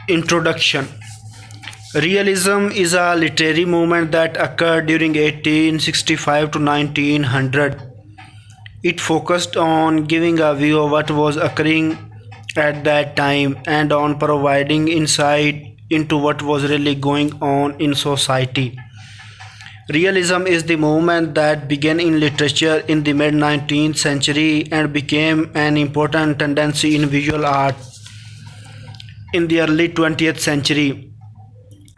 Introduction. Realism is a literary movement that occurred during 1865 to 1900. It focused on giving a view of what was occurring at that time and on providing insight into what was really going on in society. Realism is the movement that began in literature in the mid 19th century and became an important tendency in visual art in the early 20th century.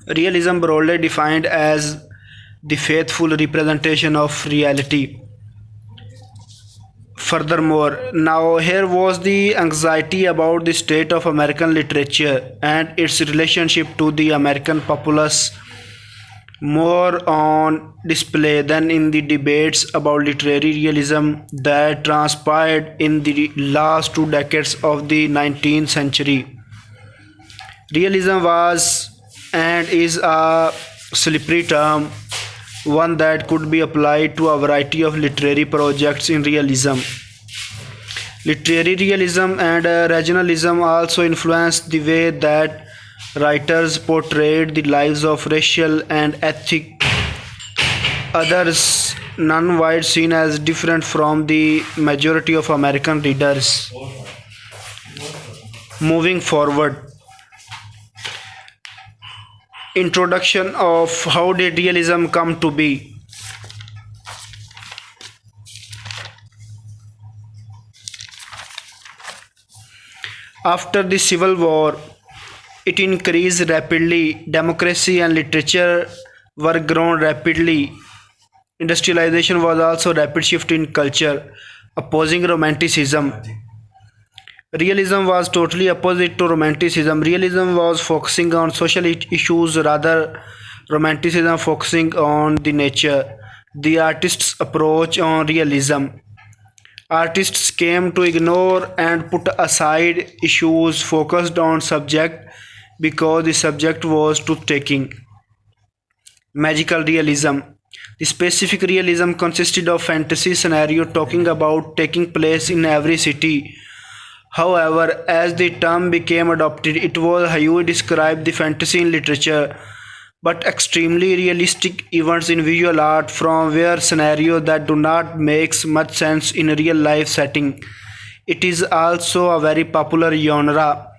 Realism, broadly defined as the faithful representation of reality. Furthermore, now here was the anxiety about the state of American literature and its relationship to the American populace more on display than in the debates about literary realism that transpired in the last 2 decades of the 19th century. Realism was and is a slippery term, one that could be applied to a variety of literary projects in realism. Literary realism and regionalism also influenced the way that writers portrayed the lives of racial and ethnic others, none wide seen as different from the majority of American readers. Moving forward, introduction of how did realism come to be. After the Civil War, it increased rapidly. Democracy and literature were grown rapidly. Industrialization was also rapid shift in culture, opposing romanticism. Realism was totally opposite to romanticism. Realism was focusing on social issues, rather romanticism focusing on the nature. The artist's approach on realism. Artists came to ignore and put aside issues focused on subject because the subject was truth-taking. Magical realism. The specific realism consisted of fantasy scenario talking about taking place in every city. However, as the term became adopted, it was how you describe the fantasy in literature, but extremely realistic events in visual art from where scenarios that do not make much sense in a real life setting. It is also a very popular genre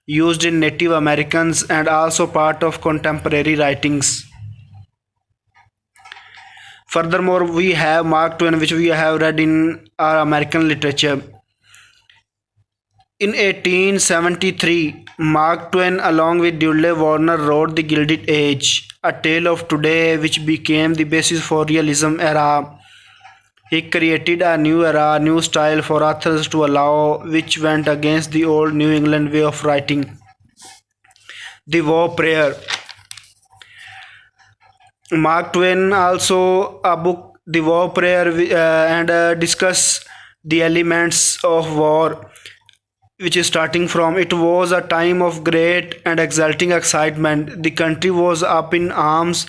used in Native Americans and also part of contemporary writings. Furthermore, we have Mark Twain, which we have read in our American literature. In 1873, Mark Twain, along with Dudley Warner, wrote The Gilded Age, a tale of today which became the basis for realism era. He created a new era, a new style for authors to allow, which went against the old New England way of writing. The War Prayer. Mark Twain also a book, The War Prayer, and discuss the elements of war which is starting from it was a time of great and exulting excitement. The country was up in arms,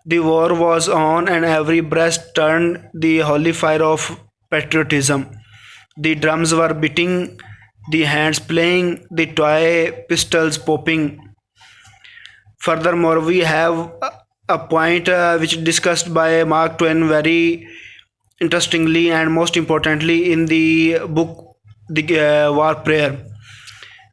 the war was on, and every breast turned the holy fire of patriotism. The drums were beating, the hands playing, the toy pistols popping. Furthermore, we have a point which discussed by Mark Twain very interestingly and most importantly in the book the war prayer,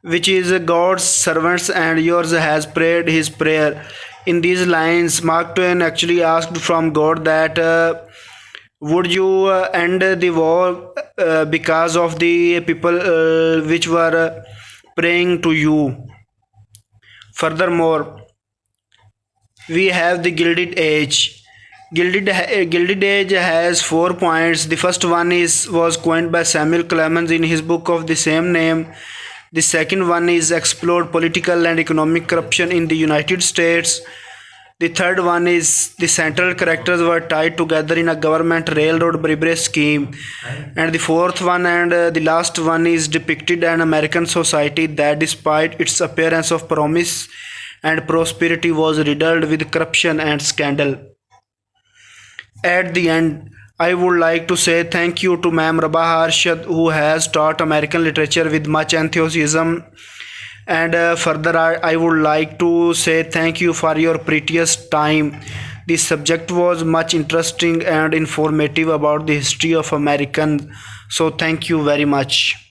which is God's servants and yours has prayed his prayer. In these lines, Mark Twain actually asked from God that would you end the war because of the people which were praying to you. Furthermore, we have the Gilded Age. Gilded Age has 4 points. The first one is was coined by Samuel Clemens in his book of the same name. The second one is explored political and economic corruption in the United States. The third one is the central characters were tied together in a government railroad bribery scheme. And the fourth one and the last one is depicted an American society that despite its appearance of promise and prosperity was riddled with corruption and scandal. At the end, I would like to say thank you to Ma'am Rabah Arshad, who has taught American literature with much enthusiasm And further, I would like to say thank you for your precious time. The subject was much interesting and informative about the history of American. So thank you very much.